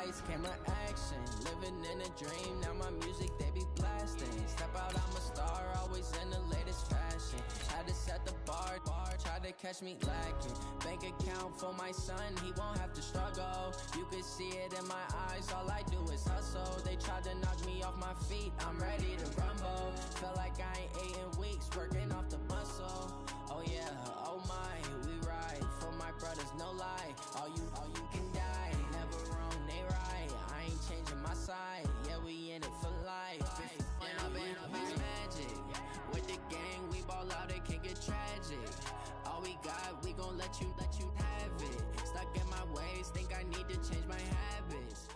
lights, camera action. Living in a dream, now my music they be blasting. Step out, I'm a star, always in the latest fashion. Had to set the bar, try to catch me lacking. Bank account for my son, he won't have to struggle. You could see it in my eyes, all I do is hustle. They tried to knock me off my feet, I'm ready to rumble. Feel like I ain't ate in weeks, working off the muscle. Oh yeah, oh my, we ride for my brothers, no lie. All you can die, never wrong, they right. I ain't changing my side, yeah, we in it for life. And I've been magic with the gang, we ball out, it can get tragic. All we got, we gon' let you have it. Stuck in my ways, think I need to change my habits.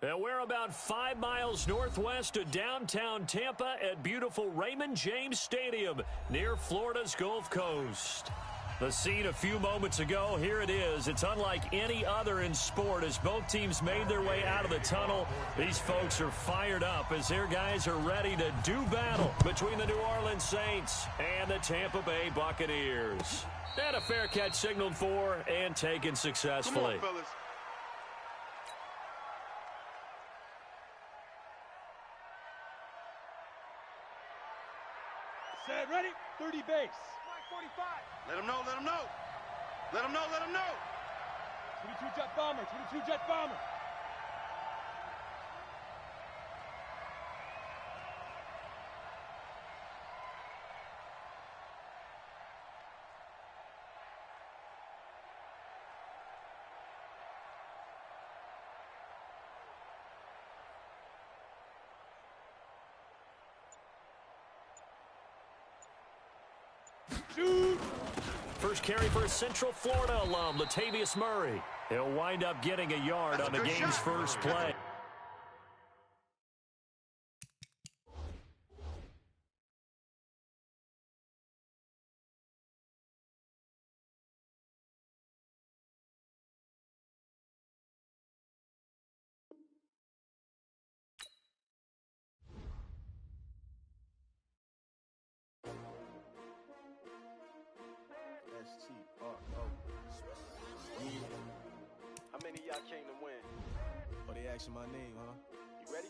And we're about 5 miles northwest of downtown Tampa at beautiful Raymond James Stadium near Florida's Gulf Coast. The scene a few moments ago, here it is. It's unlike any other in sport as both teams made their way out of the tunnel. These folks are fired up as their guys are ready to do battle between the New Orleans Saints and the Tampa Bay Buccaneers. And a fair catch signaled for and taken successfully. Come on, fellas. Set, ready, 30 base. 45. Let him know, let him know. Let him know, let him know. 22 jet bomber, 22 jet bomber. First carry for a Central Florida alum, Latavius Murray. He'll wind up getting a yard on the game's first play. How many of y'all came to win? Oh, they asking my name, huh? You ready?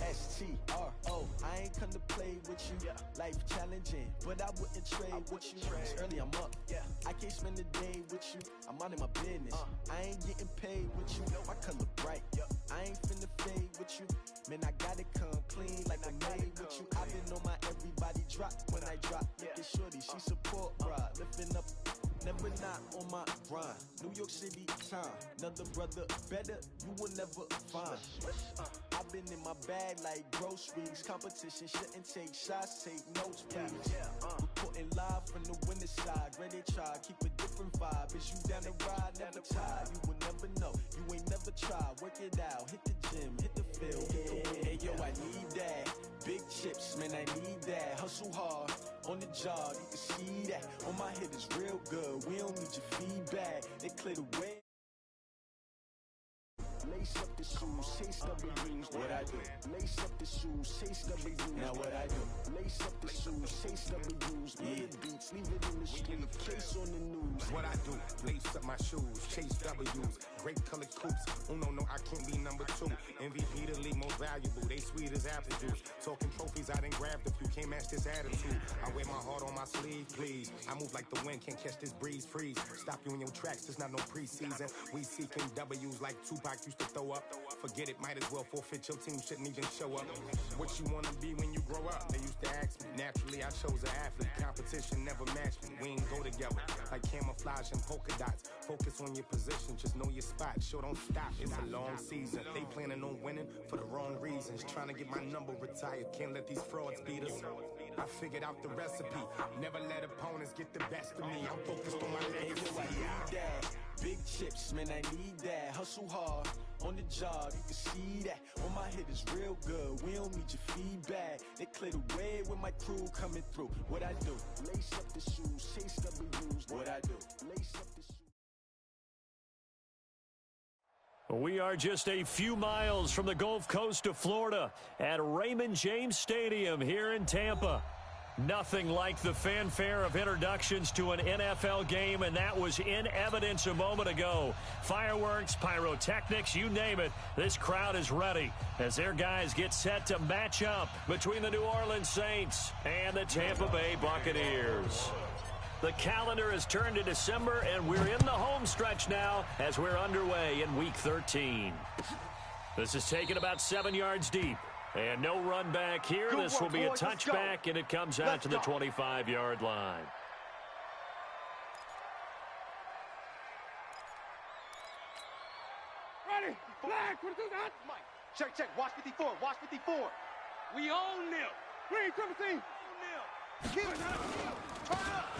S-T-R-O, I ain't come to play with you. Yeah. Life challenging, but I wouldn't trade with you. It's early, I'm up. Yeah. I can't spend the day with you. I'm out of my business. I ain't getting paid with you. My color bright. Yep. I ain't finna fade with you. Man, I gotta come clean like I made with you. I've been on my everybody drop when I drop. Look at shorty, she support ride. Lifting up, never not on my grind. New York City time, another brother better, you will never find. I've been in my bag like groceries. Competition shouldn't take shots, take notes, please. Reporting live from the winter side. Ready to try, keep a different vibe. Is you down the ride, never tired. You will never know, you ain't never tried. Work it out, hit the gym, hit the field. Hey yo, I need that. Big chips, man, I need that. Hustle hard, on the job, you can see that. On my head is real good, we don't need your feedback. They clear the way. Lace up the shoes, chase W's, what I do. Lace up the shoes, chase W's, now what I do. Lace up the shoes, chase W's, yeah. Beats, leave it in the street, case on the news. What I do, lace up my shoes, chase W's, great colored coops. Uno, no, I can't be number 2. MVP, the league most valuable, they sweet as apple juice. Talking trophies, I done grabbed a few, can't match this attitude. I wear my heart on my sleeve, please. I move like the wind, can't catch this breeze, freeze. Stop you in your tracks, there's not no preseason. We seeking W's like Tupac used to throw up. Forget it, might as well forfeit, your team shouldn't even show up. What you wanna be when you grow up? They used to ask me. Naturally, I chose an athlete. Competition never matched me. We ain't go together like camouflage and polka dots. Focus on your position, just know your spot. Show don't stop, it's a long season. They planning on winning for the wrong reasons. Trying to get my number retired, can't let these frauds beat us. I figured out the recipe. Never let opponents get the best of me. I'm focused on my legacy. I need that. Big chips, man, I need that. Hustle hard, on the job, you can see that. On my head is real good, we don't need your feedback. They clear the way with my crew coming through. What I do, lace up the shoes, chase W's. What I do, lace up the shoes. We are just a few miles from the Gulf Coast of Florida at Raymond James Stadium here in Tampa. Nothing like the fanfare of introductions to an NFL game, and that was in evidence a moment ago. Fireworks, pyrotechnics, you name it. This crowd is ready as their guys get set to match up between the New Orleans Saints and the Tampa Bay Buccaneers. The calendar has turned to December, and we're in the home stretch now as we're underway in Week 13. This is taken about 7 yards deep. And no run back here. This will be a touchback, and it comes out to the 25-yard line. Ready? Flag. Mike, check. Watch 54. Watch 54. We own them. Green, Timothy.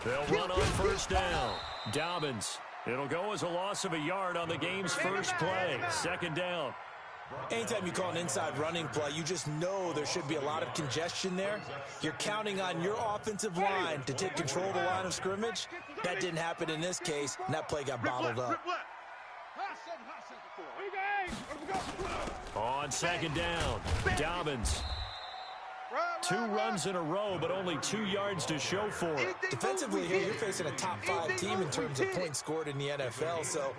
They'll run on first down. Dobbins. It'll go as a loss of a yard on the game's first play. Second down. Anytime you call an inside running play, you just know there should be a lot of congestion there. You're counting on your offensive line to take control of the line of scrimmage. That didn't happen in this case, and that play got bottled up. On second down, Dobbins. 2 runs in a row, but only 2 yards to show for it. Defensively here, you're facing a top-5 team in terms of points scored in the NFL. So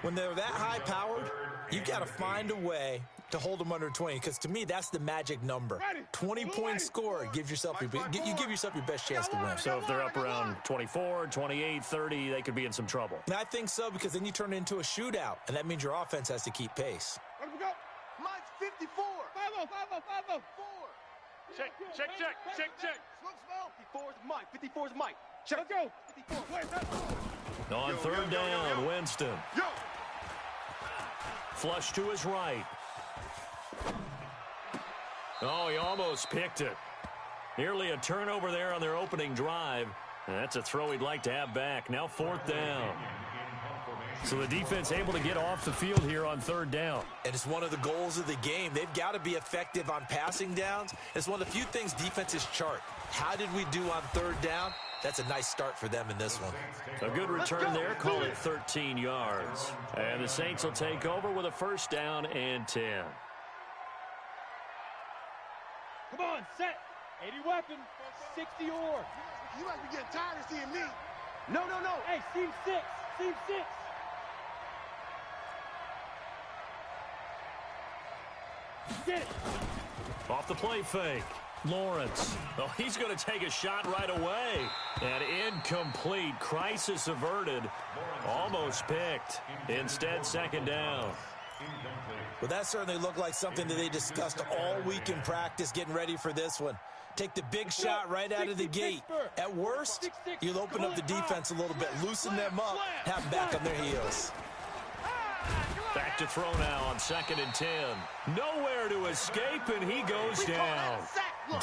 when they're that high-powered, you've got to find a way to hold them under 20, because to me, that's the magic number. 20 points scored, you give yourself your best chance to win. So if they're up around 24, 28, 30, they could be in some trouble. And I think so, because then you turn it into a shootout, and that means your offense has to keep pace. Mine's 54. 5-0. Check. Slow. 54's Mike. 54's Mike. Check. Let's go. 54. On third down, Winston. Yo. Flush to his right. Oh, he almost picked it. Nearly a turnover there on their opening drive. And that's a throw he'd like to have back. Now fourth down. So the defense able to get off the field here on third down. And it's one of the goals of the game. They've got to be effective on passing downs. It's one of the few things defenses chart. How did we do on third down? That's a nice start for them in this one. A good return there. Call it 13 yards. And the Saints will take over with a first down and 10. Come on, set. 80 weapon. 60 or. You might be getting tired of seeing me. No. Hey, seam 6. Get it. Off the play fake. Lawrence. Oh, he's going to take a shot right away. And incomplete. Crisis averted. Almost picked. Instead, second down. Well, that certainly looked like something that they discussed all week in practice getting ready for this one. Take the big shot right out of the gate. At worst, you'll open up the defense a little bit, loosen them up, have them back on their heels. Back to throw now on 2nd and 10. Nowhere to escape, and he goes down.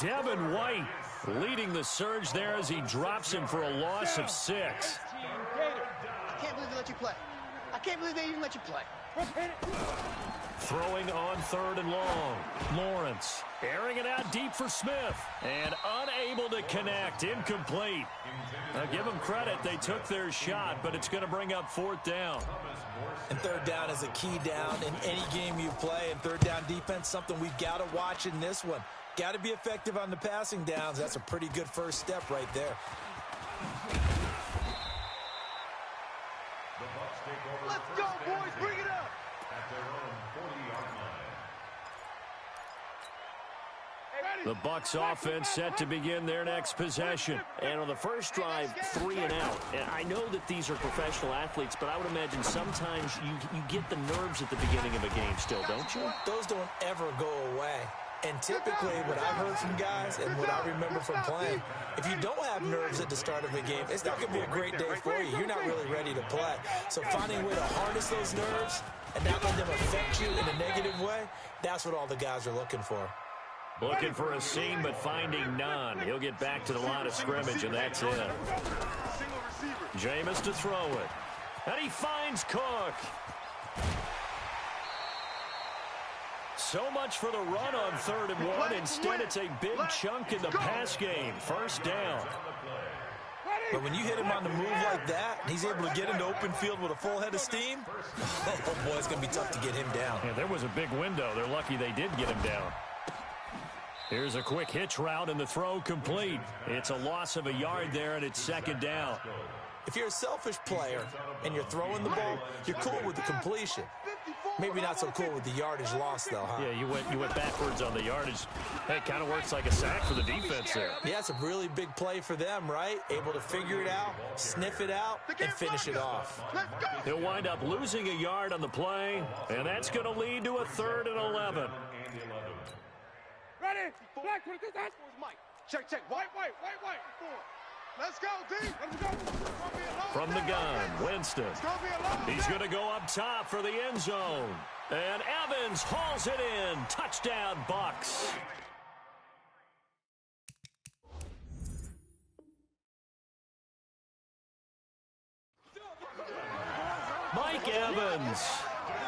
Devin White leading the surge there as he drops him for a loss of 6. I can't believe they let you play. I can't believe they even let you play. Throwing on 3rd and long. Lawrence airing it out deep for Smith. And unable to connect. Incomplete. Now give them credit. They took their shot, but it's going to bring up 4th down. And third down is a key down in any game you play. And third down defense, something we've got to watch in this one. Got to be effective on the passing downs. That's a pretty good first step right there. Let's go, boys. Bring it up. The Bucs offense set to begin their next possession. And on the first drive, 3 and out. And I know that these are professional athletes, but I would imagine sometimes you get the nerves at the beginning of a game still, don't you? Those don't ever go away. And typically, what I've heard from guys and what I remember from playing, if you don't have nerves at the start of a game, it's not going to be a great day for you. You're not really ready to play. So finding a way to harness those nerves and not let them affect you in a negative way, that's what all the guys are looking for. Looking for a seam, but finding none. He'll get back to the line of scrimmage, and that's it. Jameis to throw it. And he finds Cook. So much for the run on 3rd and 1. Instead, it's a big chunk in the pass game. First down. But when you hit him on the move like that, and he's able to get into open field with a full head of steam, oh boy, it's going to be tough to get him down. Yeah, there was a big window. They're lucky they did get him down. Here's a quick hitch route, and the throw complete. It's a loss of a yard there, and it's second down. If you're a selfish player and you're throwing the ball, you're cool with the completion. Maybe not so cool with the yardage loss, though, huh? Yeah, you went backwards on the yardage. Hey, it kind of works like a sack for the defense there. Yeah, it's a really big play for them, right? Able to figure it out, sniff it out, and finish it off. He'll wind up losing a yard on the play, and that's going to lead to a 3rd and 11. Ready? Black, what is this? Mike. Check. White. Let's go, D. Let's go. From the gun, Winston. He's going to go up top for the end zone. And Evans hauls it in. Touchdown, Bucks. Mike Evans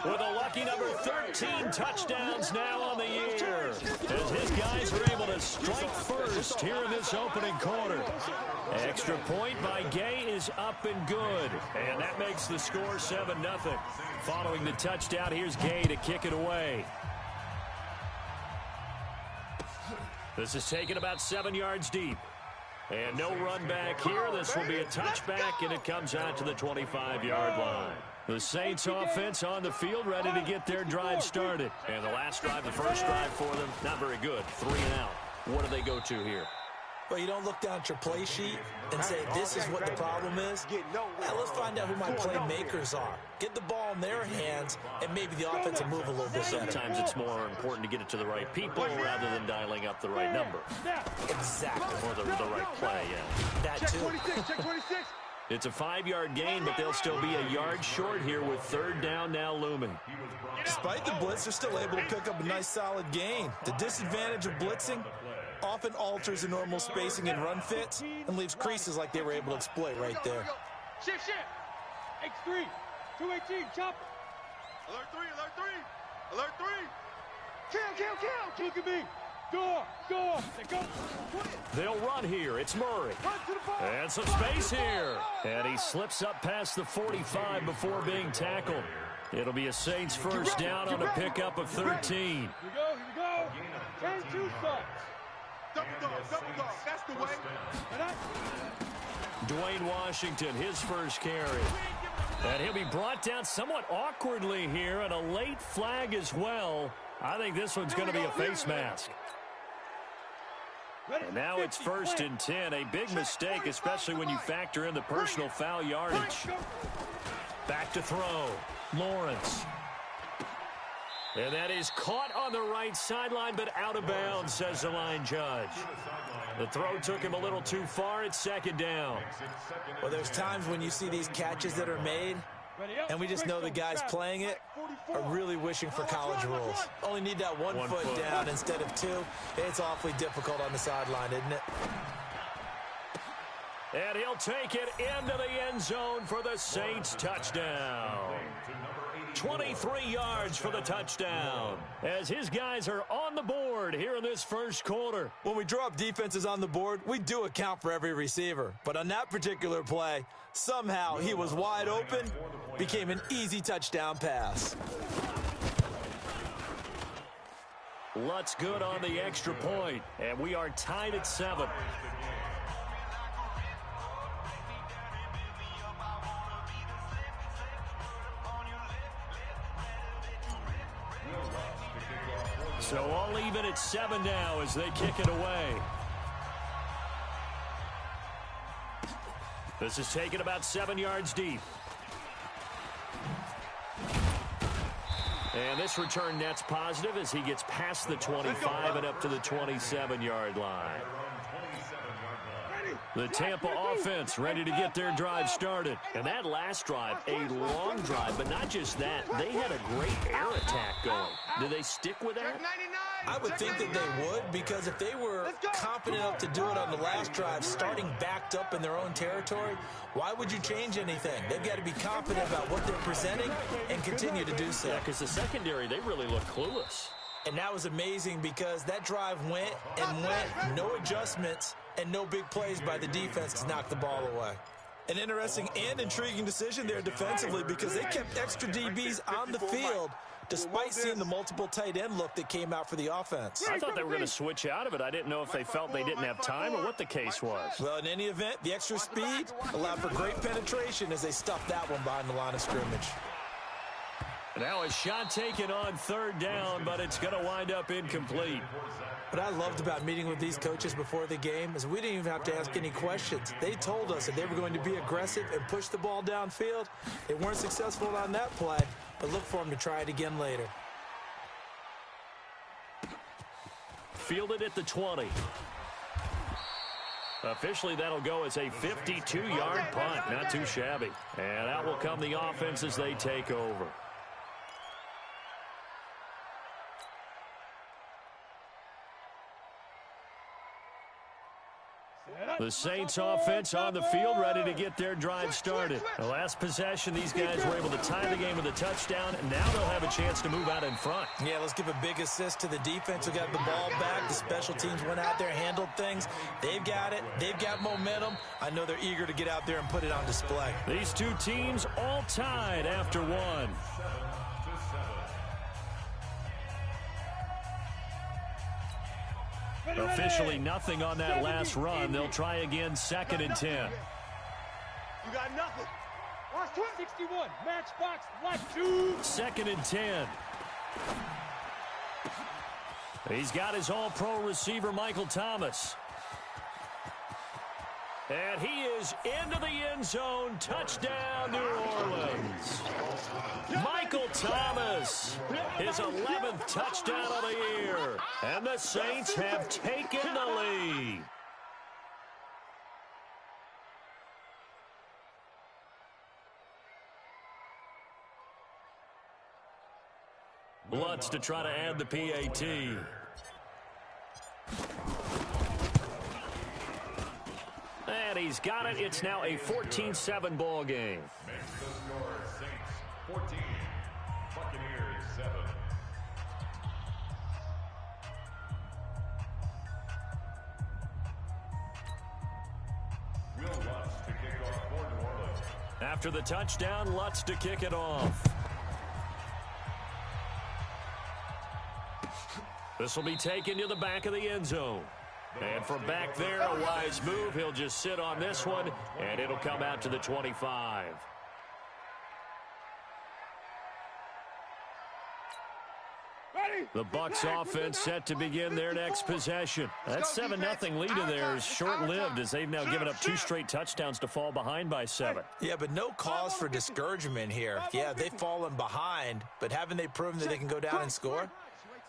with a lucky number 13 touchdowns now on the year, as his guys are able to strike first here in this opening quarter. Extra point by Gay is up and good, and that makes the score 7-0. Following the touchdown, here's Gay to kick it away. This is taken about 7 yards deep. And no run back here. This will be a touchback, and it comes out to the 25-yard line. The Saints offense on the field, ready to get their drive started. And the last drive, the first drive for them, not very good. 3 and out. What do they go to here? Well, you don't look down at your play sheet and say, this is what the problem is. Let's find out who my playmakers are. Get the ball in their hands, and maybe the offense will move a little bit better. Sometimes it's more important to get it to the right people rather than dialing up the right number. Exactly. Or the right play, yeah. That too. Check 26. It's a 5-yard gain, but they'll still be a yard short here with 3rd down now looming. Despite the blitz, they're still able to pick up a nice solid gain. The disadvantage of blitzing often alters the normal spacing and run fits and leaves creases like they were able to exploit right there. Shift. X3. 218. Chopper. Alert 3. Alert 3. Kill. Look at me. Go. They go. They'll run here. It's Murray. And some space here. And he slips up past the 45 before being tackled. It'll be a Saints first down on a pickup of 13. Here we go. 10-2 starts. Double dog. That's the way. Dwayne Washington, his first carry. And he'll be brought down somewhat awkwardly here, and a late flag as well. I think this one's going to be a face mask. And now it's 1st and 10. A big mistake, especially when you factor in the personal foul yardage. Back to throw. Lawrence. And that is caught on the right sideline, but out of bounds, says the line judge. The throw took him a little too far. It's 2nd down. Well, there's times when you see these catches that are made, and we just know the guys playing it are really wishing for college rules. Only need that one foot down instead of 2. It's awfully difficult on the sideline, isn't it? And he'll take it into the end zone for the Saints touchdown. 23 yards for the touchdown, as his guys are on the board here in this first quarter. When we drop defenses on the board, we do account for every receiver. But on that particular play, somehow he was wide open, became an easy touchdown pass. Lutz good on the extra point, and we are tied at 7. So all even at 7 now as they kick it away. This is taken about 7 yards deep. And this return net's positive as he gets past the 25 and up to the 27-yard line. The Tampa offense ready to get their drive started. And that last drive, a long drive, but not just that. They had a great air attack going. Do they stick with that? I would think that they would, because if they were confident enough to do it on the last drive, starting backed up in their own territory, why would you change anything? They've got to be confident about what they're presenting and continue to do so. Yeah, because the secondary, they really look clueless. And that was amazing because that drive went, no adjustments, and no big plays by the defense to knock the ball away. An interesting and intriguing decision there defensively because they kept extra DBs on the field despite seeing the multiple tight end look that came out for the offense. I thought they were going to switch out of it. I didn't know if they felt they didn't have time or what the case was. Well, in any event, the extra speed allowed for great penetration as they stuffed that one behind the line of scrimmage. Now a shot taken on third down, but it's going to wind up incomplete. What I loved about meeting with these coaches before the game is we didn't even have to ask any questions. They told us that they were going to be aggressive and push the ball downfield. They weren't successful on that play, but look for them to try it again later. Fielded at the 20. Officially, that'll go as a 52-yard punt. Not too shabby. And out will come the offense as they take over. The Saints offense on the field, ready to get their drive started. The last possession, these guys were able to tie the game with a touchdown, and now they'll have a chance to move out in front. Yeah, let's give a big assist to the defense who got the ball back. The special teams went out there, handled things. They've got it. They've got momentum. I know they're eager to get out there and put it on display. These two teams all tied after one. Officially nothing on that last run. They'll try again, 2nd and 10. You got nothing. 61, matchbox, left 2. 2nd and 10. He's got his all-pro receiver, Michael Thomas. And he is into the end zone. Touchdown, New Orleans. Michael Thomas, his 11th touchdown of the year. And the Saints have taken the lead. Lutz to try to add the PAT. And he's got it. It's now a 14-7 ball game. Makes the score Saints 14, Buccaneers 7. Will Lutz to kick off for New Orleans. After the touchdown, Lutz to kick it off. This will be taken to the back of the end zone. And from back there, a wise move. He'll just sit on this one, and it'll come out to the 25. The Bucs offense set to begin their next possession. That 7-0 lead in there is short-lived as they've now given up 2 straight touchdowns to fall behind by 7. Yeah, but no cause for discouragement here. Yeah, they've fallen behind, but haven't they proven that they can go down and score?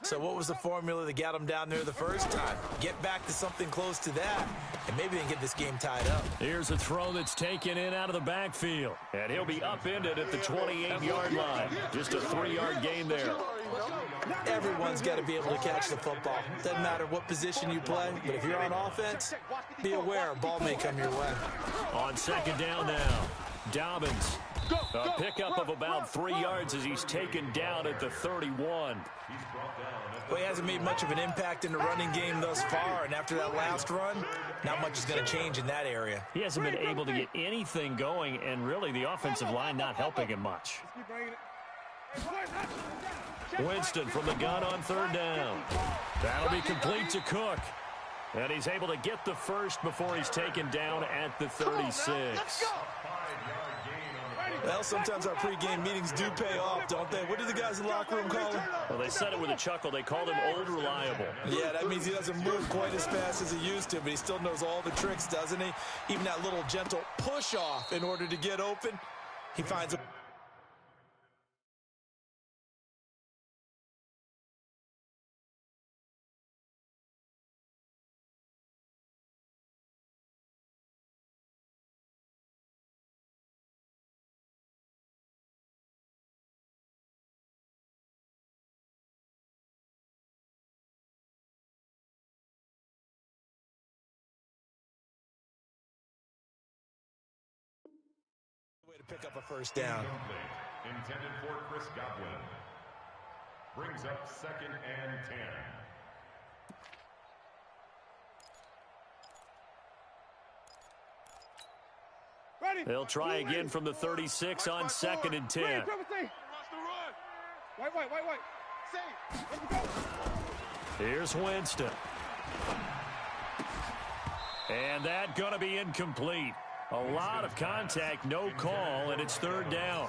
So what was the formula that got them down there the first time? Get back to something close to that, and maybe they can get this game tied up. Here's a throw that's taken in out of the backfield. And he'll be upended at the 28-yard line. Just a 3-yard gain there. Everyone's got to be able to catch the football. Doesn't matter what position you play, but if you're on offense, be aware a ball may come your way. On 2nd down now, Dobbins. A pickup of about 3 yards as he's taken down at the 31. Well, he hasn't made much of an impact in the running game thus far, and after that last run, not much is going to change in that area. He hasn't been able to get anything going, and really the offensive line not helping him much. Winston from the gun on 3rd down. That'll be complete to Cook. And he's able to get the first before he's taken down at the 36. Well, sometimes our pregame meetings do pay off, don't they? What do the guys in the locker room call him? Well, they said it with a chuckle. They called him Old Reliable. Yeah, that means he doesn't move quite as fast as he used to, but he still knows all the tricks, doesn't he? Even that little gentle push-off in order to get open, he finds a... way to pick up a first down. Intended for Chris Godwin. Brings up 2nd and 10. They'll try again from the 36 on 2nd and 10. White. Safe. Let's go. Here's Winston. And that going to be incomplete. A lot of contact, no call, and it's third down.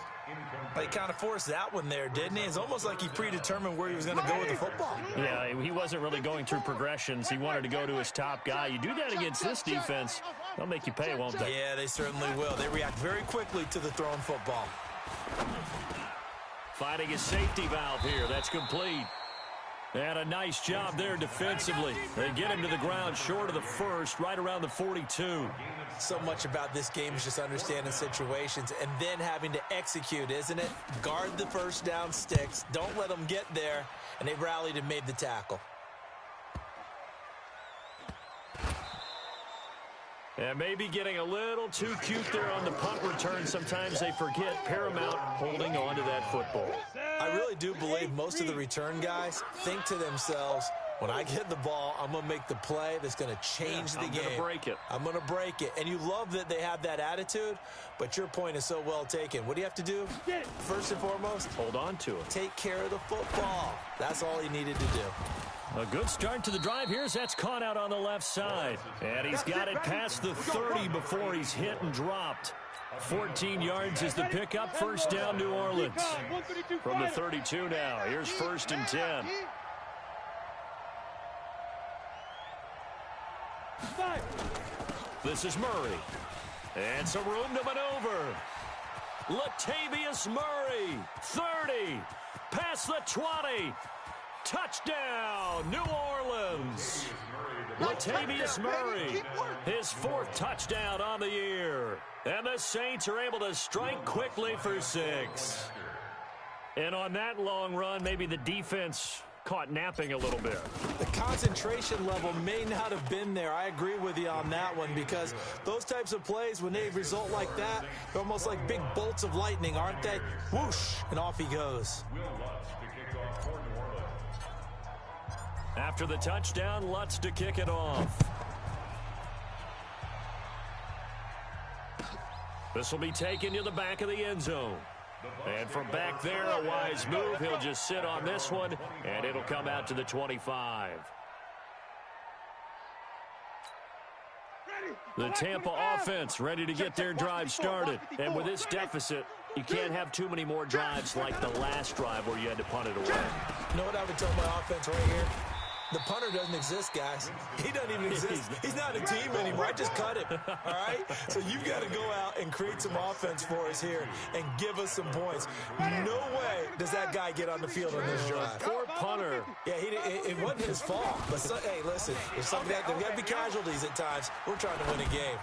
He kind of forced that one there, didn't he? It's almost like he predetermined where he was going to go with the football. Yeah, he wasn't really going through progressions. He wanted to go to his top guy. You do that against this defense, they'll make you pay, won't they? Yeah, they certainly will. They react very quickly to the thrown football. Finding a safety valve here. That's complete. And a nice job there defensively. They get him to the ground short of the first, right around the 42. So much about this game is just understanding situations and then having to execute, isn't it? Guard the first down sticks. Don't let them get there. And they rallied and made the tackle. And maybe getting a little too cute there on the punt return. Sometimes they forget Paramount holding on to that football. I really do believe most of the return guys think to themselves, when I get the ball, I'm going to make the play that's going to change the game. I'm going to break it. I'm going to break it. And you love that they have that attitude, but your point is so well taken. What do you have to do? First and foremost, hold on to it. Take care of the football. That's all he needed to do. A good start to the drive here. That's caught out on the left side. And he's got it past the 30 before he's hit and dropped. 14 yards is the pickup. First down, New Orleans. From the 32 now. Here's first and 10. This is Murray. And some room to maneuver. Latavius Murray. 30. Past the 20. Touchdown, New Orleans. Latavius Murray, his fourth touchdown on the year. And the Saints are able to strike quickly for 6. And on that long run, maybe the defense caught napping a little bit. The concentration level may not have been there. I agree with you on that one, because those types of plays, when they result like that, they're almost like big bolts of lightning, aren't they? Whoosh, and off he goes. After the touchdown, Lutz to kick it off. This will be taken to the back of the end zone. And from back there, a wise move. He'll just sit on this one, and it'll come out to the 25. The Tampa offense ready to get their drive started. And with this deficit, you can't have too many more drives like the last drive where you had to punt it away. You know what I would tell my offense right here? The punter doesn't exist, guys. He doesn't even exist. He's not a team anymore. I just cut him, all right? So you've got to go out and create some offense for us here and give us some points. No way does that guy get on the field on this drive. Poor punter. Yeah, it wasn't his fault. But, hey, listen, there's got to be casualties at times. We're trying to win a game.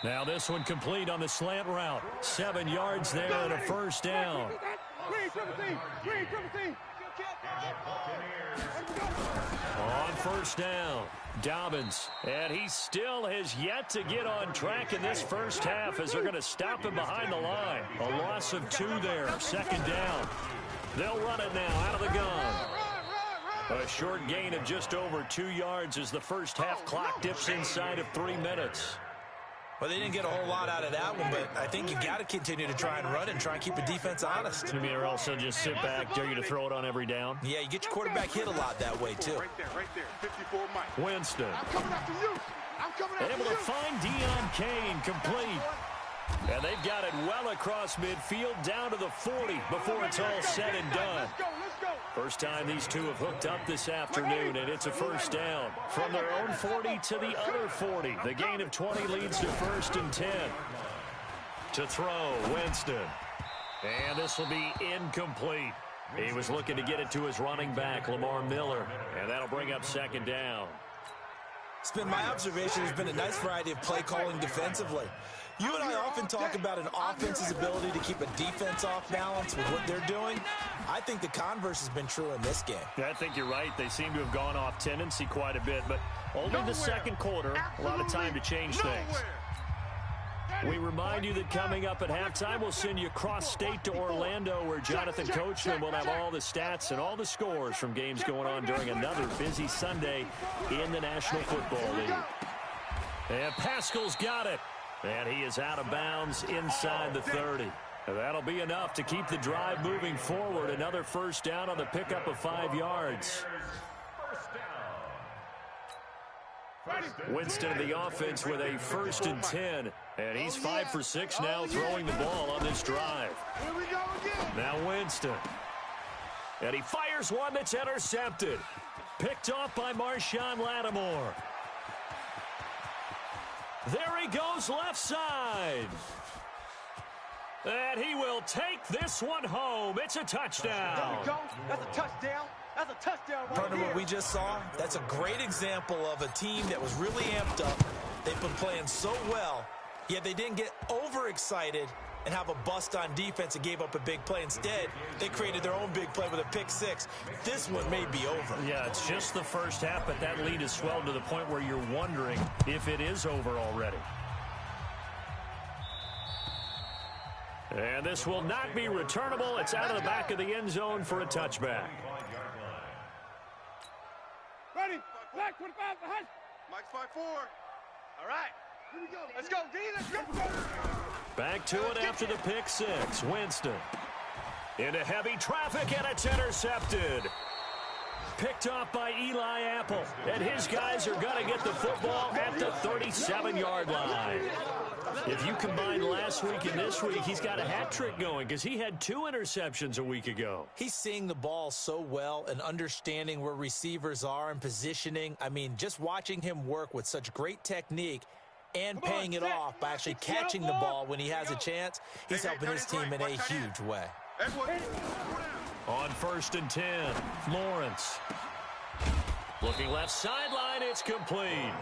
Now this one complete on the slant route. 7 yards there and a first down. On first down, Dobbins, and he still has yet to get on track in this first half as they're going to stop him behind the line. A loss of 2 there, second down. They'll run it now out of the gun. A short gain of just over 2 yards as the first half clock dips inside of 3 minutes. Well, they didn't get a whole lot out of that one, but I think you got to continue to try and run and try and keep the defense honest. I mean, or else they'll just sit back, dare you to throw it on every down. Yeah, you get your quarterback hit a lot that way, too. Right there, 54 Mike. Winston. I'm coming after you. I'm coming after able you. to find Deion Kane, complete. And they've got it well across midfield down to the 40 before it's all said and done. Let's go. First time these two have hooked up this afternoon, and it's a first down. From their own 40 to the other 40. The gain of 20 leads to first and 10. To throw, Winston. And this will be incomplete. He was looking to get it to his running back, Lamar Miller. And that'll bring up second down. It's been my observation. There's been a nice variety of play calling defensively. You and I often talk about an offense's ability to keep a defense off balance with what they're doing. I think the converse has been true in this game. Yeah, I think you're right. They seem to have gone off tendency quite a bit, but only the second quarter, a lot of time to change things. We remind you that coming up at halftime, we'll send you cross-state to Orlando, where Jonathan Coachman will have all the stats and all the scores from games going on during another busy Sunday in the National Football League. And Pascal's got it. And he is out of bounds inside the 30. And that'll be enough to keep the drive moving forward. Another first down on the pickup of 5 yards. Winston in the offense with a 1st and 10. And he's 5 for 6 now throwing the ball on this drive. Here we go again. Now Winston. And he fires one that's intercepted. Picked off by Marshawn Lattimore. There he goes left side. And he will take this one home. It's a touchdown. There we go. That's a touchdown. That's a touchdown right Partner, there. what we just saw, that's a great example of a team that was really amped up. They've been playing so well, yet they didn't get overexcited and have a bust on defense and gave up a big play. Instead, they created their own big play with a pick 6. This one may be over. Yeah, it's just the first half, but that lead has swelled to the point where you're wondering if it is over already. And this will not be returnable. It's out of the back of the end zone for a touchback. Ready? Black 25 behind. Mike's 5-4. All right. Here we go. Let's go, D. Let's go. Back to it after the pick 6. Winston into heavy traffic, and it's intercepted. Picked off by Eli Apple. And his guys are going to get the football at the 37-yard line. If you combine last week and this week, he's got a hat trick going because he had 2 interceptions a week ago. He's seeing the ball so well and understanding where receivers are and positioning. I mean, just watching him work with such great technique and paying it off by actually catching the ball when he has a chance, he's helping his team in a huge way. On 1st and 10, Lawrence. Looking left sideline, it's complete.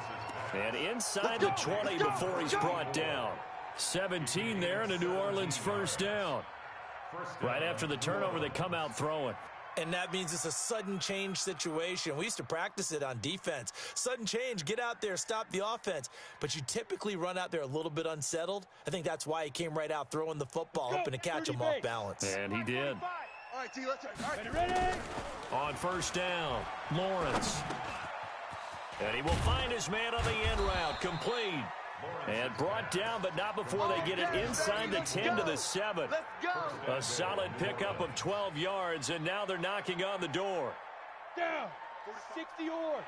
And inside the 20 before he's brought down. 17 there and a New Orleans first down. Right after the turnover, they come out throwing. And that means it's a sudden change situation. We used to practice it on defense. Sudden change, get out there, stop the offense. But you typically run out there a little bit unsettled. I think that's why he came right out throwing the football, hoping to catch him off balance. And he did. All right, T, let's Ready? On 1st down, Lawrence. And he will find his man on the end route, complete. And brought down, but not before they get it inside the 10 to the 7. A solid pickup of 12 yards, and now they're knocking on the door. Down. 60 yards.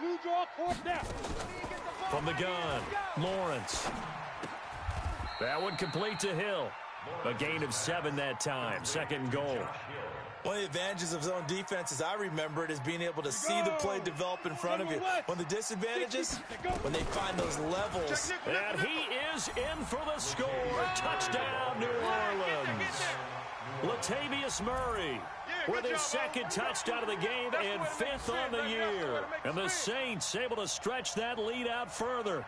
Blue draw course now. From the gun, Lawrence. That one complete to Hill. A gain of 7 that time. 2nd and goal. One of the advantages of zone defense, as I remember it, is being able to see the play develop in front of you. One of the disadvantages, when they find those levels. And he is in for the score. Touchdown, New Orleans. Latavius Murray with his 2nd touchdown of the game and 5th on the year. And the Saints able to stretch that lead out further.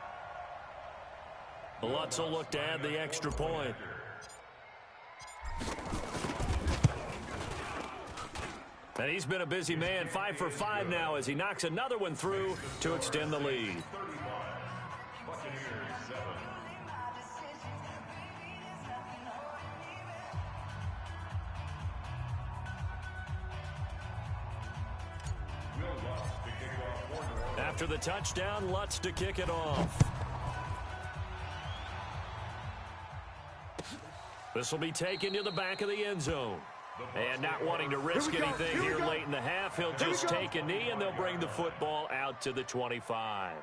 Lutz will look to add the extra point. And he's been a busy man, 5 for 5 now as he knocks another one through to extend the lead. After the touchdown, Lutz to kick it off. This will be taken to the back of the end zone. And not wanting to risk anything here late in the half, he'll just take a knee and they'll bring the football out to the 25.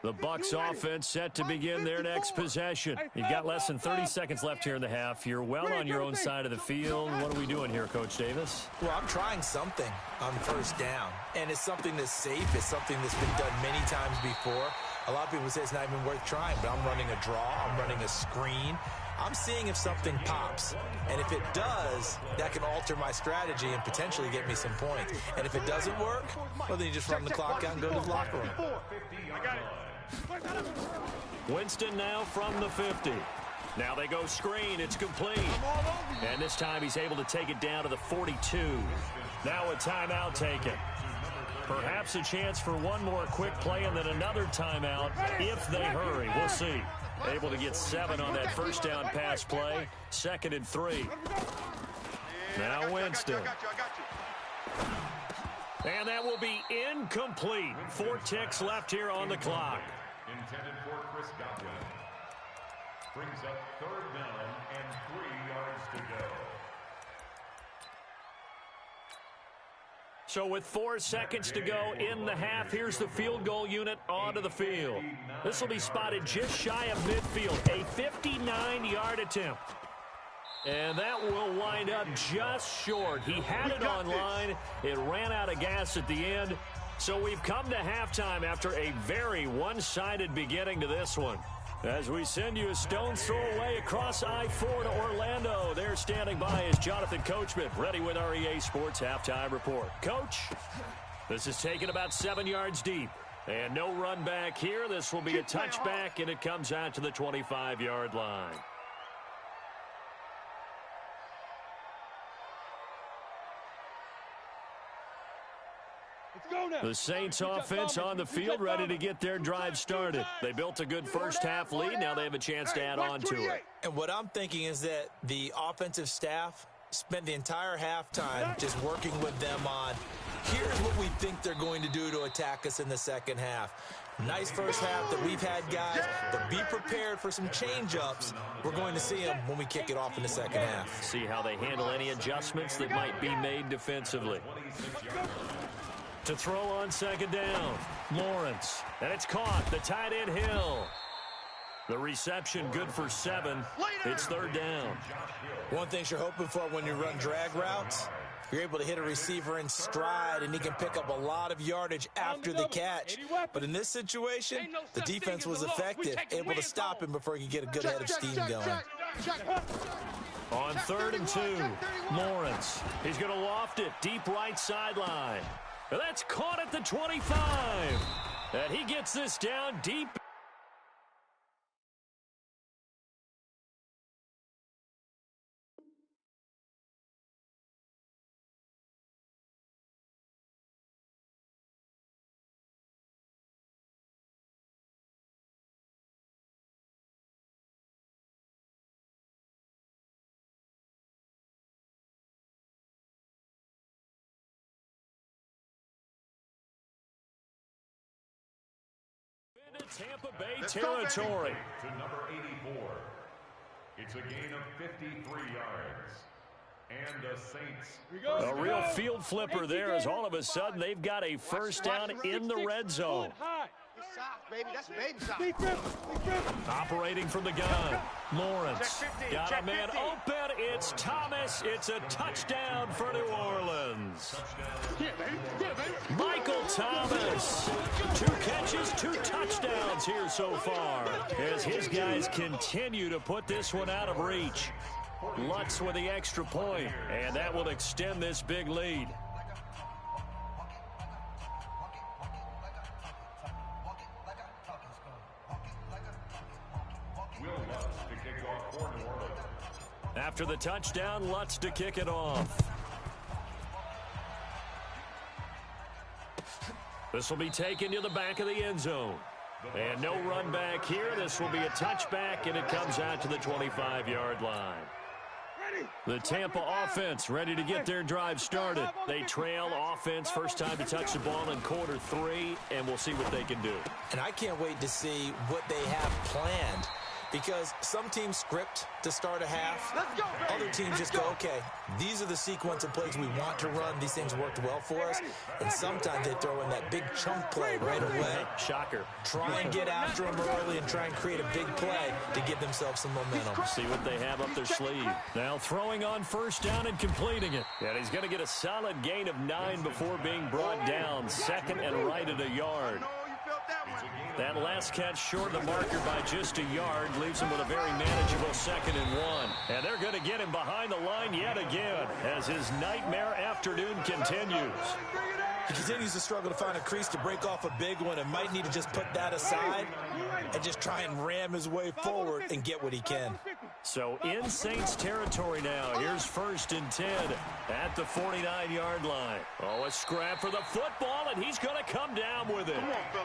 The Bucs offense set to begin their next possession. You've got less than 30 seconds left here in the half. You're well on your own side of the field. What are we doing here, Coach Davis? Well, I'm trying something on 1st down, and it's something that's safe. It's something that's been done many times before. A lot of people say it's not even worth trying, but I'm running a draw. I'm running a screen. I'm seeing if something pops. And if it does, that can alter my strategy and potentially get me some points. And if it doesn't work, well, then you just run the clock out and go to the locker room. Winston now from the 50. Now they go screen. It's complete. And this time he's able to take it down to the 42. Now a timeout taken. Perhaps a chance for one more quick play and then another timeout if they hurry. We'll see. Able to get 7 on that 1st down pass play. 2nd and 3. Now Winston. And that will be incomplete. 4 ticks left here on the clock. Intended for Chris Godwin. Brings up 3rd down and 3 yards to go. So with 4 seconds to go in the half, here's the field goal unit onto the field. This will be spotted just shy of midfield, a 59-yard attempt. And that will wind up just short. He had it on line. It ran out of gas at the end. So we've come to halftime after a very one-sided beginning to this one. As we send you a stone's throw away across I-4 to Orlando. There standing by is Jonathan Coachman, ready with our EA Sports Halftime Report. Coach, this is taken about 7 yards deep. And no run back here. This will be a touchback, and it comes out to the 25-yard line. The Saints offense on the field, ready to get their drive started. They built a good first half lead. Now they have a chance to add on to it. And what I'm thinking is that the offensive staff spent the entire halftime just working with them on, here's what we think they're going to do to attack us in the second half. Nice first half that we've had, guys, but be prepared for some change-ups. We're going to see them when we kick it off in the second half. See how they handle any adjustments that might be made defensively. To throw on second down, Lawrence. And it's caught, the tight end Hill. The reception good for 7. It's 3rd down. One thing you're hoping for when you run drag routes, you're able to hit a receiver in stride, and he can pick up a lot of yardage after the catch. But in this situation, the defense was effective, able to stop him before he could get a good head of steam going. On 3rd and 2, Lawrence. He's going to loft it, deep right sideline. That's caught at the 25. And he gets this down deep. Tampa Bay territory. To number 84. It's a gain of 53 yards. And the Saints. A real field flipper there as all of a sudden they've got a first down in the red zone. Operating from the gun. Lawrence got a man open. It's Thomas. It's a touchdown for New Orleans. Michael Thomas. 2 catches, 2 touchdowns here so far as his guys continue to put this one out of reach. Lutz with the extra point, and that will extend this big lead. After the touchdown, Lutz to kick it off. This will be taken to the back of the end zone. And no run back here. This will be a touchback, and it comes out to the 25-yard line. The Tampa offense ready to get their drive started. They trail offense, first time to touch the ball in quarter 3, and we'll see what they can do. And I can't wait to see what they have planned, because some teams script to start a half. Other teams just go, okay, these are the sequence of plays we want to run. These things worked well for us. And sometimes they throw in that big chunk play right away. Shocker. Try and get after them early and try and create a big play to give themselves some momentum. See what they have up their sleeve. Now throwing on first down and completing it. And he's going to get a solid gain of 9 before being brought down. Second and right at a yard. That last catch short of the marker by just a yard leaves him with a very manageable 2nd and 1. And they're going to get him behind the line yet again as his nightmare afternoon continues. He continues to struggle to find a crease to break off a big one and might need to just put that aside and just try and ram his way forward and get what he can. So in Saints territory now. Here's 1st and 10 at the 49-yard line. Oh, a scrap for the football, and he's going to come down with it.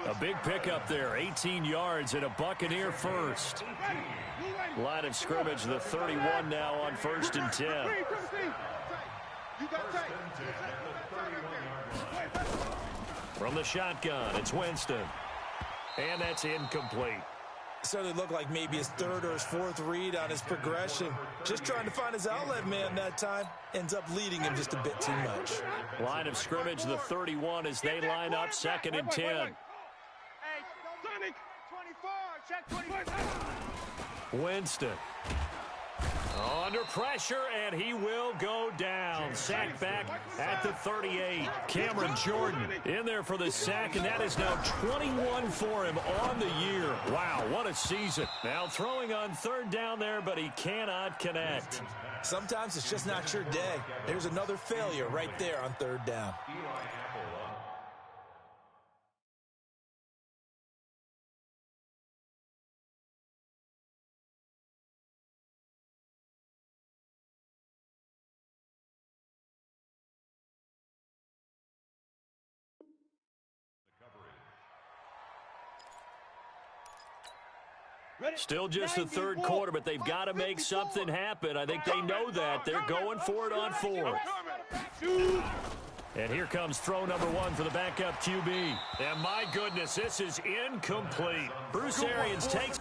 A big pickup there, 18 yards and a Buccaneer first. Line of scrimmage, the 31 now on 1st and 10. From the shotgun, it's Winston. And that's incomplete. Certainly looked like maybe his third or his fourth read on his progression. Just trying to find his outlet man that time. Ends up leading him just a bit too much. Line of scrimmage, the 31 as they line up 2nd and 10. Hey, Sonic! 24, check 24. Winston. Under pressure, and he will go down. Sack back at the 38. Cameron Jordan in there for the sack, and that is now 21 for him on the year. Wow, what a season. Now throwing on 3rd down there, but he cannot connect. Sometimes it's just not your day. There's another failure right there on 3rd down. Still just the 3rd quarter, but they've got to make something happen. I think they know that. They're going for it on 4th. And here comes throw number 1 for the backup QB. And my goodness, this is incomplete. Bruce Arians takes...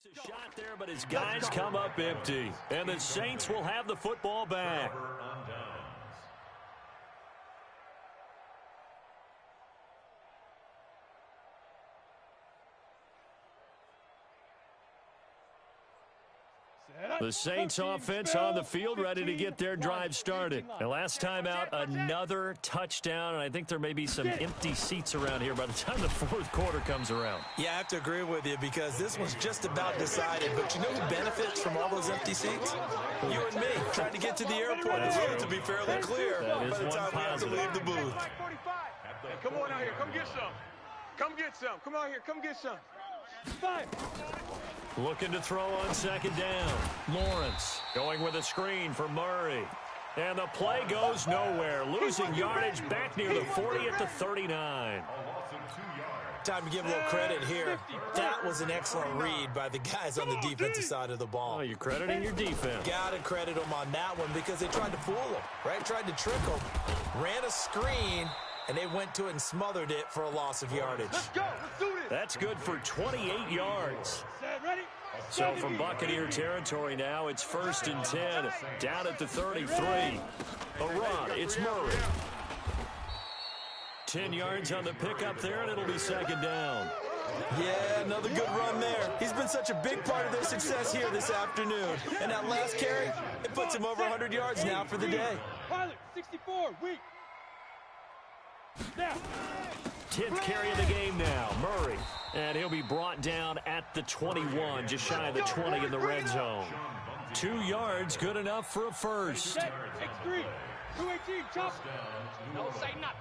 A shot there, but his guys come up empty. And the Saints will have the football back. The Saints offense on the field ready to get their drive started. And last time out, another touchdown, and I think there may be some empty seats around here by the time the 4th quarter comes around. Yeah, I have to agree with you because this was just about decided. But you know who benefits from all those empty seats? You and me, trying to get to the airport. The road to be fairly clear by the time we have to leave the booth. Hey, come on out here. Come get some. Come get some. Come out here. Come get some. 5. Looking to throw on 2nd down. Lawrence going with a screen for Murray. And the play goes nowhere. Losing yardage back near the 40 at the 39. Time to give a little credit here. That was an excellent read by the guys on the defensive side of the ball. Oh, you're crediting your defense. Got to credit them on that one because they tried to fool them, right? Tried to trick them. Ran a screen, and they went to it and smothered it for a loss of yardage. Let's go. Let's do this. That's good for 28 yards. Ready? So from Buccaneer territory now, it's 1st and 10. Down at the 33. A run. It's Murray. 10 yards on the pickup there, and it'll be 2nd down. Yeah, another good run there. He's been such a big part of their success here this afternoon. And that last carry, it puts him over 100 yards now for the day. Pilot, 64, weak. Now. 10th carry of the game now, Murray. And he'll be brought down at the 21, just shy of the 20 in the red zone. 2 yards, good enough for a first. X3, 218, chop. No say nuts.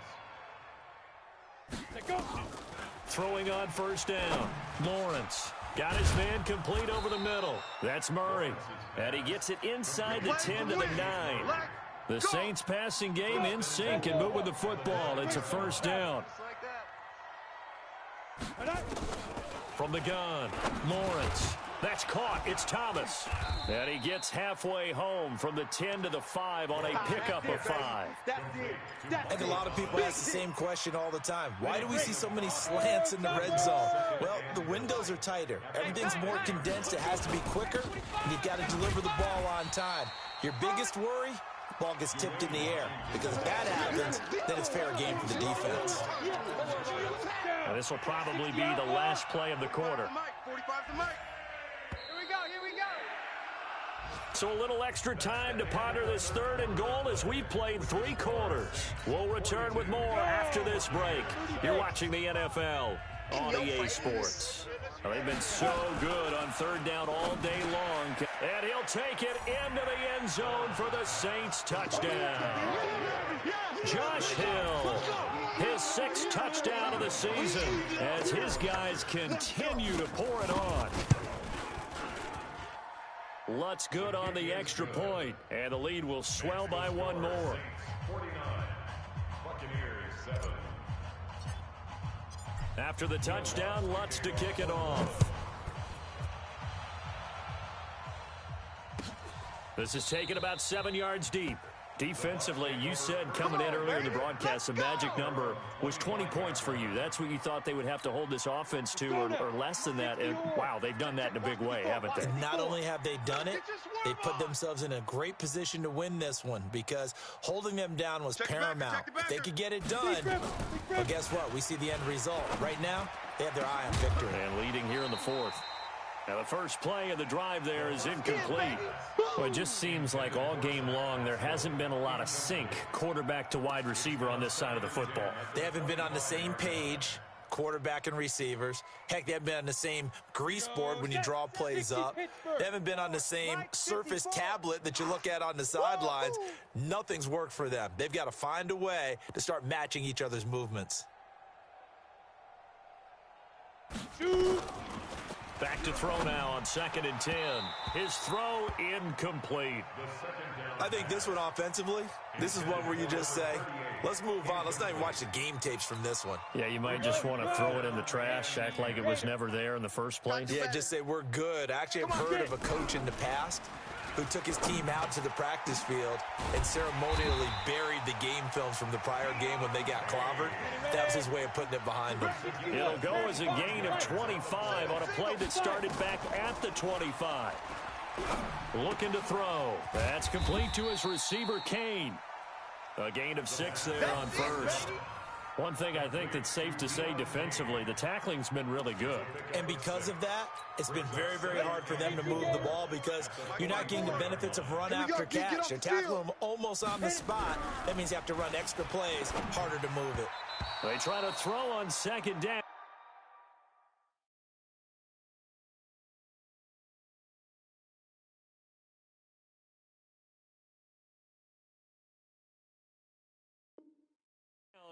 Let go. Throwing on 1st down. Lawrence got his man complete over the middle. That's Murray. And he gets it inside the 10 to the 9. The Saints passing game in sync and moving the football. It's a 1st down. From the gun, Lawrence. That's caught. It's Thomas. And he gets halfway home from the 10 to the 5 on a pickup of 5. I think a lot of people ask the same question all the time. Why do we see so many slants in the red zone? Well, the windows are tighter. Everything's more condensed. It has to be quicker, and you've got to deliver the ball on time. Your biggest worry? The ball gets tipped in the air. Because if that happens, then it's fair game for the defense. And this will probably be the last play of the quarter. So a little extra time to ponder this 3rd and goal as we've played 3 quarters. We'll return with more after this break. You're watching the NFL on EA Sports. Well, they've been so good on 3rd down all day long. And he'll take it into the end zone for the Saints touchdown. Josh Hill, his 6th touchdown of the season as his guys continue to pour it on. Lutz good on the extra point, and the lead will swell by 1 more. 49, Buccaneers 7. After the touchdown, Lutz to kick it off. This is taken about 7 yards deep. Defensively, you said coming in earlier in the broadcast, the magic number was 20 points for you. That's what you thought they would have to hold this offense to, or less than that. And, wow, they've done that in a big way, haven't they? Not only have they done it, they put themselves in a great position to win this one because holding them down was paramount. If they could get it done, well, guess what? We see the end result. Right now, they have their eye on victory. And leading here in the 4th. Now, the first play of the drive there is incomplete. Well, it just seems like all game long there hasn't been a lot of sync quarterback to wide receiver on this side of the football. They haven't been on the same page, quarterback and receivers. Heck, they haven't been on the same grease board when you draw plays up. They haven't been on the same Surface tablet that you look at on the sidelines. Nothing's worked for them. They've got to find a way to start matching each other's movements. Back to throw now on 2nd and 10. His throw incomplete. I think this one offensively, this is one where you just say, let's move on. Let's not even watch the game tapes from this one. Yeah, you might just want to throw it in the trash, act like it was never there in the first place. Yeah, just say we're good. I actually have heard of a coach in the past who took his team out to the practice field and ceremonially buried the game films from the prior game when they got clobbered. That was his way of putting it behind them. It'll go as a gain of 25 on a play that started back at the 25. Looking to throw. That's complete to his receiver, Kane. A gain of 6 there on 1st. One thing I think that's safe to say defensively, the tackling's been really good. And because of that, it's been very, very hard for them to move the ball because you're not getting the benefits of run after catch. You're tackling them almost on the spot. That means you have to run extra plays, harder to move it. They try to throw on 2nd down.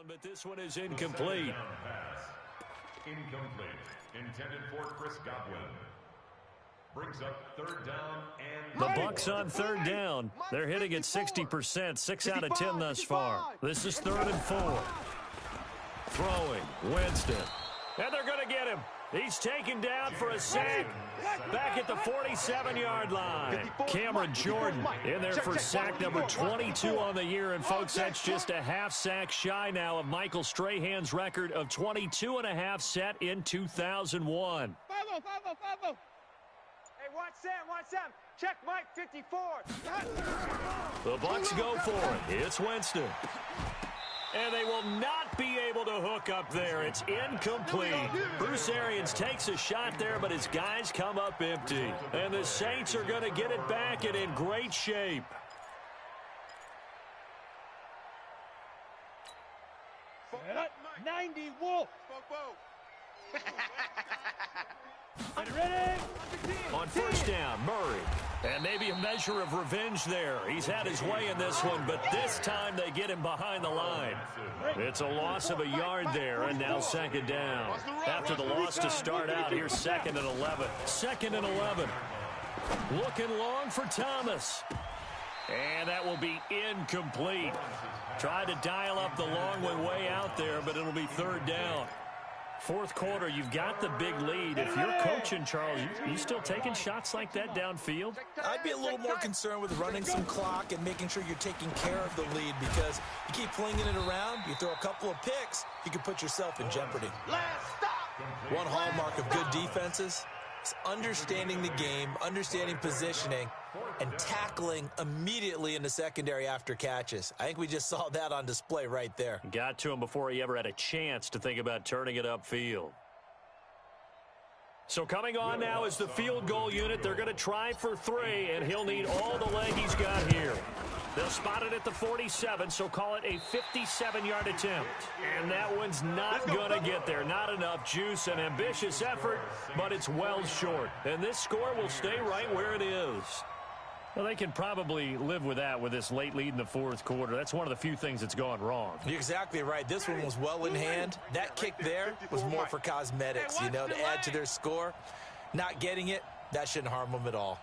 But this one is incomplete. Incomplete. Intended for Chris Godwin. Brings up 3rd down and... The Bucs on 3rd down. They're hitting at 60%, 6 out of 10 thus far. This is 3rd and 4. Throwing, Winston. And they're going to get him. He's taken down for a sack back at the 47-yard line. Cameron Jordan in there for sack number 22 on the year. And, folks, that's just a half sack shy now of Michael Strahan's record of 22.5 set in 2001. Hey, watch Sam. Check Mike 54. The Bucs go for it. It's Winston. And they will not be able to hook up there. It's incomplete. Bruce Arians takes a shot there, but his guys come up empty. And the Saints are going to get it back and in great shape. Set 90 Wolf. Ready? On 1st down, Murray. And maybe a measure of revenge there. He's had his way in this one, but this time they get him behind the line. It's a loss of a yard there, and now 2nd down. After the loss to start out, here's 2nd and 11. 2nd and 11. Looking long for Thomas. And that will be incomplete. Tried to dial up the long one way out there, but it'll be 3rd down. 4th quarter, you've got the big lead. If you're coaching, Charles, you still taking shots like that downfield? I'd be a little more concerned with running some clock and making sure you're taking care of the lead because you keep flinging it around, you throw a couple of picks, you can put yourself in jeopardy. One hallmark of good defenses is understanding the game, understanding positioning, and tackling immediately in the secondary after catches. I think we just saw that on display right there. Got to him before he ever had a chance to think about turning it upfield. So coming on now is the field goal unit. They're going to try for 3, and he'll need all the leg he's got here. They'll spot it at the 47, so call it a 57-yard attempt. And that one's not going to get there. Not enough juice, an ambitious effort, but it's well short. And this score will stay right where it is. Well, they can probably live with that with this late lead in the fourth quarter. That's one of the few things that's gone wrong. You're exactly right. This one was well in hand. That kick there was more for cosmetics, you know, to add to their score. Not getting it, that shouldn't harm them at all.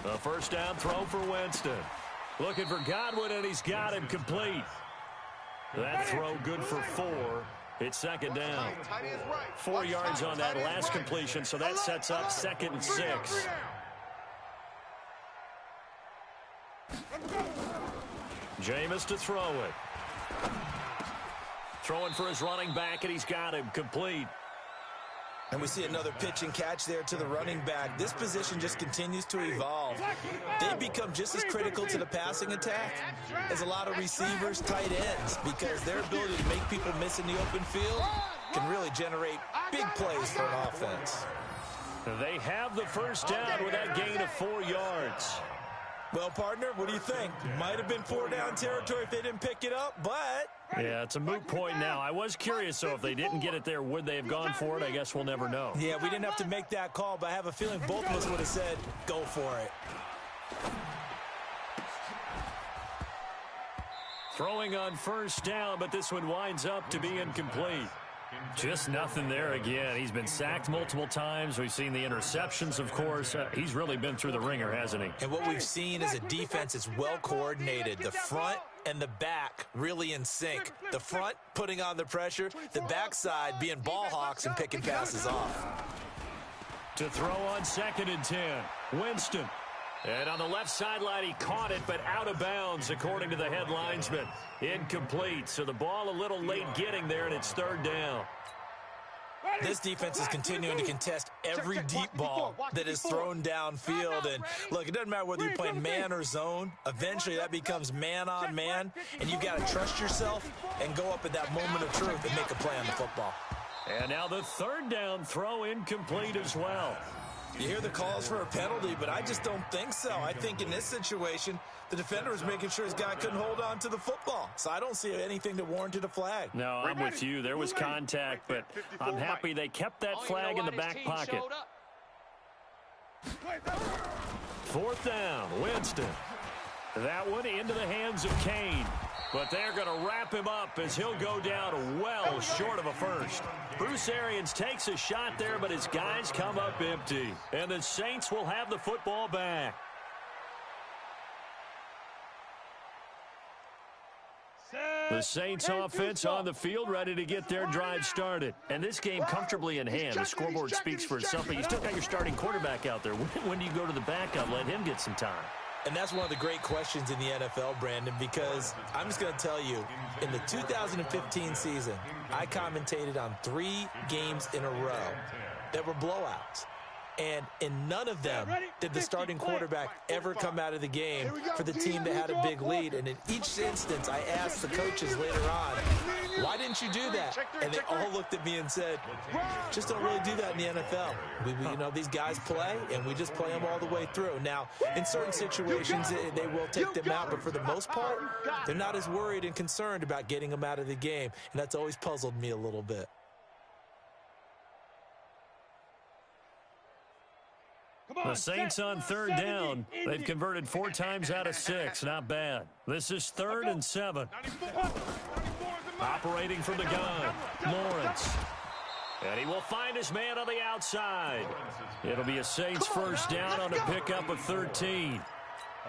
A first down throw for Winston. Looking for Godwin, and he's got him complete. That throw good for 4. It's second down. 4 yards on that last completion, so that sets up 2nd and 6. Jameis to throw it. Throwing for his running back, and he's got him complete. And we see another pitch and catch there to the running back. This position just continues to evolve. They become just as critical to the passing attack as a lot of receivers, tight ends, because their ability to make people miss in the open field can really generate big plays for an offense. They have the first down with that gain of 4 yards. Well, partner, what do you think? Might have been 4-down territory if they didn't pick it up, but... Yeah, it's a moot point now. I was curious, so if they didn't get it there, would they have gone for it? I guess we'll never know. Yeah, we didn't have to make that call, but I have a feeling both of us would have said, go for it. Throwing on first down, but this one winds up to be incomplete. Just nothing there again. He's been sacked multiple times. We've seen the interceptions, of course. He's really been through the ringer, hasn't he? And what we've seen is a defense that's well coordinated. The front and the back really in sync. The front putting on the pressure, the backside being ball hawks and picking passes off. To throw on 2nd and 10, Winston. And on the left sideline, he caught it, but out of bounds, according to the head linesman. Incomplete, so the ball a little late getting there, and it's 3rd down. This defense is continuing to contest every deep ball that is thrown downfield. And, look, it doesn't matter whether you're playing man or zone. Eventually, that becomes man on man, and you've got to trust yourself and go up at that moment of truth and make a play on the football. And now the 3rd down throw incomplete as well. You hear the calls for a penalty, but I just don't think so. I think in this situation, the defender was making sure his guy couldn't hold on to the football. So I don't see anything that warranted a flag. No, I'm with you. There was contact, but I'm happy they kept that flag in the back pocket. 4th down, Winston. That one into the hands of Kane. But they're going to wrap him up as he'll go down well short of a first. Bruce Arians takes a shot there, but his guys come up empty. And the Saints will have the football back. The Saints offense on the field, ready to get their drive started. And this game comfortably in hand. The scoreboard speaks for itself, but you still got your starting quarterback out there. When do you go to the backup, let him get some time? And that's one of the great questions in the NFL, Brandon, because I'm just going to tell you, in the 2015 season, I commentated on 3 games in a row that were blowouts. And in none of them did the starting quarterback ever come out of the game for the team that had a big lead. And in each instance, I asked the coaches later on, why didn't you do that? And they all looked at me and said, just don't really do that in the NFL. You know, these guys play, and we just play them all the way through. Now, in certain situations, they will take them out, but for the most part, they're not as worried and concerned about getting them out of the game. And that's always puzzled me a little bit. The Saints on 3rd down. They've converted 4 times out of 6. Not bad. This is 3rd and 7. Operating from the gun, Lawrence. And he will find his man on the outside. It'll be a Saints first down on a pickup of 13.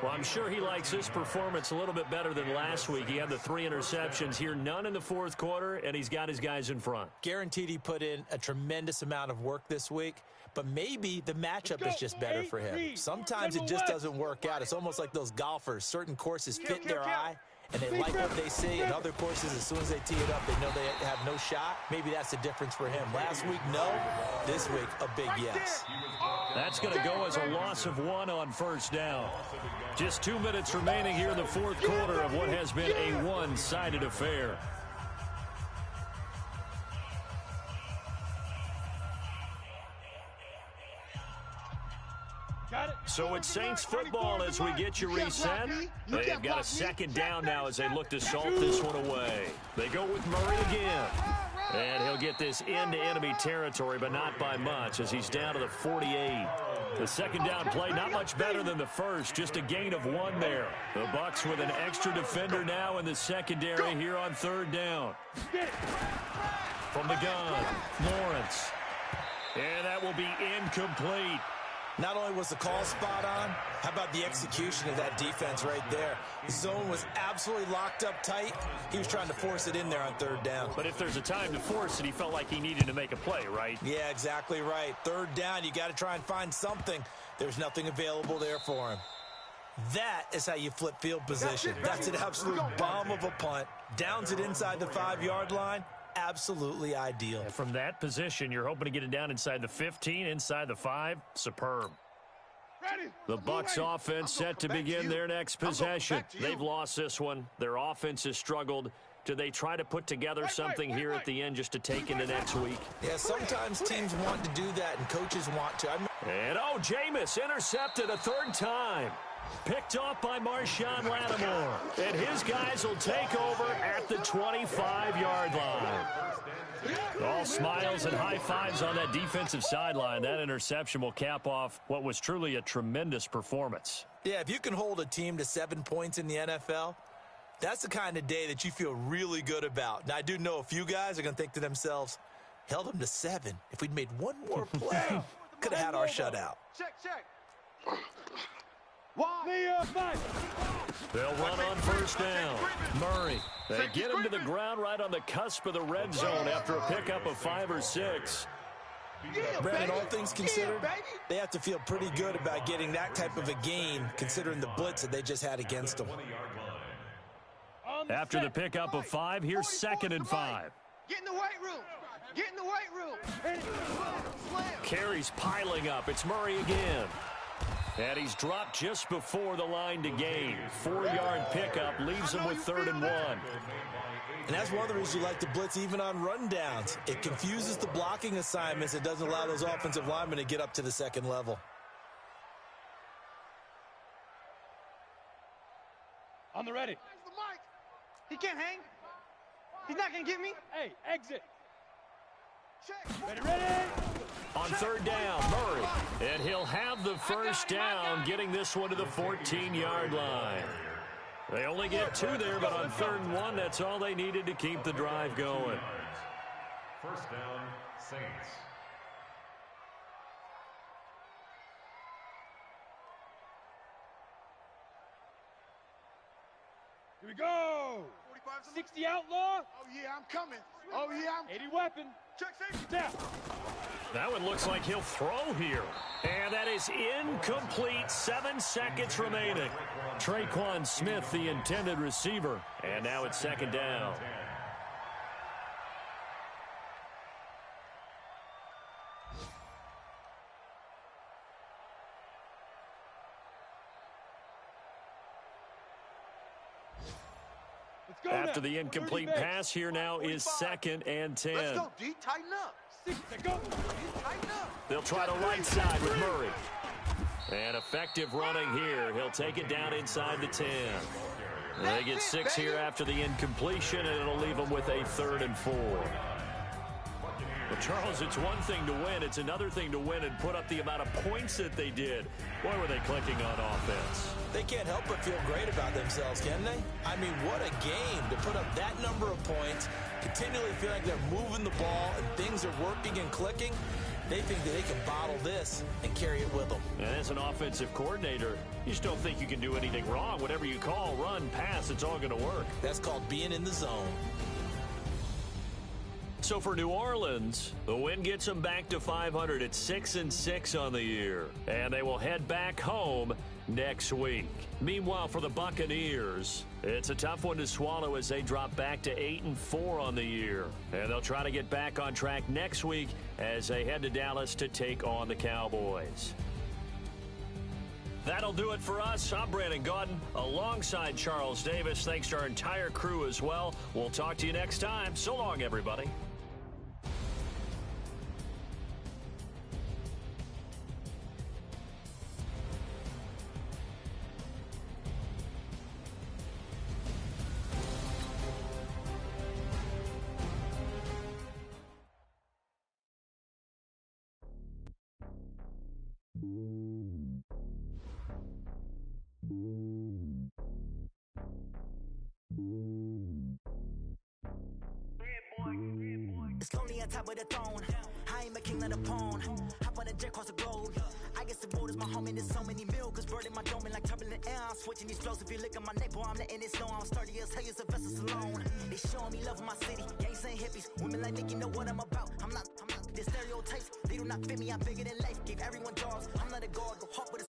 Well, I'm sure he likes this performance a little bit better than last week. He had the 3 interceptions here, none in the fourth quarter, and he's got his guys in front. Guaranteed he put in a tremendous amount of work this week, but maybe the matchup is just better for him. Sometimes it just doesn't work out. It's almost like those golfers. Certain courses fit their eye, and they like what they see. In other courses, as soon as they tee it up, they know they have no shot. Maybe that's the difference for him. Last week, no. This week, a big yes. That's going to go as a loss of 1 on first down. Just 2 minutes remaining here in the fourth quarter of what has been a one-sided affair. So it's Saints football as we get you reset. They've got a second down now as they look to salt this one away. They go with Murray again. And he'll get this into enemy territory, but not by much as he's down to the 48. The second down play, not much better than the first, just a gain of 1 there. The Bucs with an extra defender now in the secondary here on third down. From the gun, Lawrence. And that will be incomplete. Not only was the call spot on, how about the execution of that defense right there? The zone was absolutely locked up tight. He was trying to force it in there on third down. But if there's a time to force it, he felt like he needed to make a play, right? Yeah, exactly right. Third down, you got to try and find something. There's nothing available there for him. That is how you flip field position. That's an absolute bomb of a punt. Downs it inside the 5-yard line. Absolutely ideal. And from that position, you're hoping to get it down inside the 15, inside the 5. Superb. The Bucs offense set to begin their next possession. They've lost this one. Their offense has struggled. Do they try to put together something here at the end just to take into next week? Yeah, sometimes teams want to do that and coaches want to. And Jameis intercepted a third time. Picked off by Marshawn Lattimore. And his guys will take over at the 25-yard line. All smiles and high fives on that defensive sideline. That interception will cap off what was truly a tremendous performance. Yeah, if you can hold a team to 7 points in the NFL, that's the kind of day that you feel really good about. Now, I do know a few guys are going to think to themselves, held them to 7. If we'd made one more play, could have had our shutout. Check. They'll run on first down. Murray. They get him to the ground right on the cusp of the red zone after a pickup of 5 or 6. Brandon, all things considered, they have to feel pretty good about getting that type of a gain considering the blitz that they just had against them. After the pickup of 5, here's 2nd and 5. Get in the weight room. Carries piling up. It's Murray again. And he's dropped just before the line to gain. 4-yard pickup leaves him with 3rd and 1. And that's one of the reasons you like to blitz even on rundowns. It confuses the blocking assignments. It doesn't allow those offensive linemen to get up to the second level. On the ready. He can't hang. He's not going to get me. Hey, exit. Check. Ready. On 3rd down, Murray. And he'll have the first down, getting this one to the 14-yard line. They only get 2 there, but on 3rd and 1, that's all they needed to keep the drive going. First down, Saints. Here we go. 60 outlaw. Oh, yeah, I'm coming. 80 weapon. Check, safety. Down. That one looks like he'll throw here. And that is incomplete. 7 seconds remaining. Traquan Smith, the intended receiver. And now it's 2nd down. After the incomplete pass, here now is 2nd and 10. Let's go, D. Tighten up. Tighten up. They'll try the right side with Murray. And effective running here. He'll take it down inside the 10. They get 6 here after the incompletion, and it'll leave them with a 3rd and 4. Well, Charles, it's one thing to win. It's another thing to win and put up the amount of points that they did. Boy, were they clicking on offense. They can't help but feel great about themselves, can they? I mean, what a game to put up that number of points, continually feel like they're moving the ball and things are working and clicking. They think that they can bottle this and carry it with them. And as an offensive coordinator, you just don't think you can do anything wrong. Whatever you call, run, pass, it's all going to work. That's called being in the zone. So for New Orleans, the win gets them back to 500 at 6-6 on the year. And they will head back home next week. Meanwhile, for the Buccaneers, It's a tough one to swallow as they drop back to 8-4 on the year. And they'll try to get back on track next week as they head to Dallas to take on the Cowboys. That'll do it for us. I'm Brandon Gaudin alongside Charles Davis. Thanks to our entire crew as well. We'll talk to you next time. So long, everybody. It's lonely on top of the throne. I ain't a king of the pawn. Hop on a jet across the globe. I guess the road is my home and there's so many milkers burning my dome and like turbulent air. I'm switching these flows. If you look at my neck, boy, I'm letting it slow. I'm sturdy as hell as a vessel alone. They showing me love in my city. Gangs ain't hippies. Women like Nick, you know what I'm about. I'm not the stereotypes. They do not fit me. I'm bigger than life. Gave everyone jobs. I'm not a god. Go hard with a